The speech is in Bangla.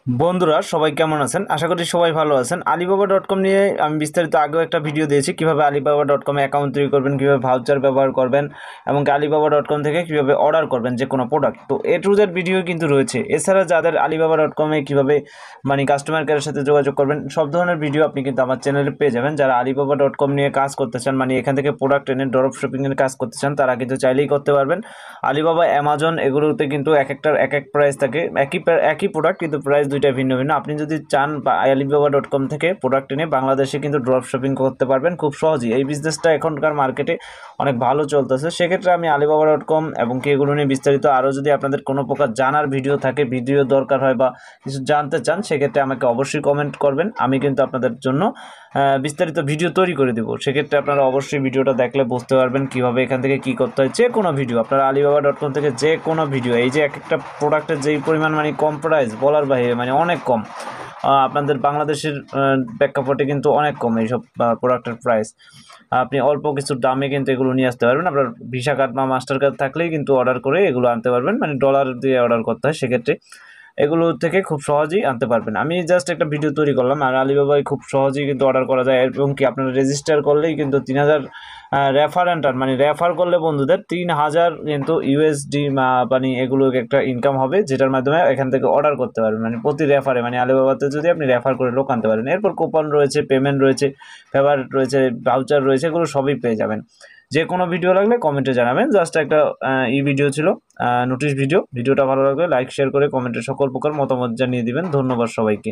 বন্ধুরা সবাই কেমন আছেন? আশা করি সবাই ভালো আছেন। Alibaba.com নিয়ে আমি বিস্তারিত আগেও একটা ভিডিও দিয়েছি কিভাবে Alibaba.com এ অ্যাকাউন্ট তৈরি করবেন, কিভাবে ভাউচার ব্যবহার করবেন এবং Alibaba.com থেকে কিভাবে অর্ডার করবেন যে কোনো প্রোডাক্ট। তো এ টু জেড ভিডিও কিন্তু রয়েছে। এছাড়া যাদের Alibaba.com এ কিভাবে কাস্টমার কেয়ারের সাথে যোগাযোগ করবেন সব ধরনের ভিডিও আপনি কিন্তু আমার চ্যানেলে পেয়ে যাবেন। যারা Alibaba.com নিয়ে কাজ করতে চান, এখান থেকে প্রোডাক্ট এনে ড্রপ শিপিং এর কাজ করতে চান, তারা কিন্তু চাইলেই করতে পারবেন। আলিবাবা, অ্যামাজন এগুলোতে কিন্তু এক একটার এক এক প্রাইস থাকে। একই প্রোডাক্ট কিন্তু প্রাইস দুইটা ভিন্ন ভিন্ন। আপনি যদি চান Alibaba.com থেকে প্রোডাক্ট এনে বাংলাদেশে কিন্তু ড্রপ শিপিং করতে পারবেন খুব সহজেই। এই বিজনেসটা এখনকার মার্কেটে অনেক ভালো চলতেছে। সেক্ষেত্রে আমি Alibaba.com এবং কি এগুলো নিয়ে বিস্তারিত আরও যদি আপনাদের কোনো প্রকার জানার ভিডিও থাকে, ভিডিও দরকার হয় বা কিছু জানতে চান, সেক্ষেত্রে আমাকে অবশ্যই কমেন্ট করবেন। আমি কিন্তু আপনাদের জন্য বিস্তারিত ভিডিও তৈরি করে দেবো। সেক্ষেত্রে আপনারা অবশ্যই ভিডিওটা দেখলে বুঝতে পারবেন কীভাবে এখান থেকে কী করতে হয়। যে কোনো ভিডিও আপনারা Alibaba.com থেকে যে কোনো ভিডিও, এই যে এক একটা প্রোডাক্টের যেই পরিমাণ কম প্রাইস বলার বাইরে, অনেক কম। আপনাদের বাংলাদেশের প্রেক্ষাপটে কিন্তু অনেক কম এইসব প্রোডাক্টের প্রাইস। আপনি অল্প কিছু দামে কিন্তু এগুলো নিয়ে আসতে পারবেন। আপনার ভিসা কার্ড বা মাস্টার কার্ড থাকলেই কিন্তু অর্ডার করে এগুলো আনতে পারবেন। ডলার দিয়ে অর্ডার করতে হয়। সেক্ষেত্রে এগুলো থেকে খুব সহজেই আনতে পারবেন। আমি জাস্ট একটা ভিডিও তৈরি করলাম। আর Alibabaয় খুব সহজেই কিন্তু অর্ডার করা যায় এবং কি আপনারা রেজিস্টার করলেই কিন্তু 3000 রেফারেন্টার রেফার করলে বন্ধুদের 3000 কিন্তু ইউএসডি এগুলো একটা ইনকাম হবে, যেটার মাধ্যমে এখান থেকে অর্ডার করতে পারবেন। প্রতি রেফারে Alibabaতে যদি আপনি রেফার করে লোক আনতে পারেন। এরপর কুপন রয়েছে, পেমেন্ট রয়েছে, ফেভারিট রয়েছে, ভাউচার রয়েছে, এগুলো সবই পেয়ে যাবেন। যে কোনো ভিডিও লাগলে কমেন্টে জানাবেন। জাস্ট একটা ভিডিও ছিল, নোটিশ ভিডিওটা ভালো লাগলে লাইক শেয়ার করে কমেন্টে সকল প্রকার মতামত জানিয়ে দিবেন। ধন্যবাদ সবাইকে।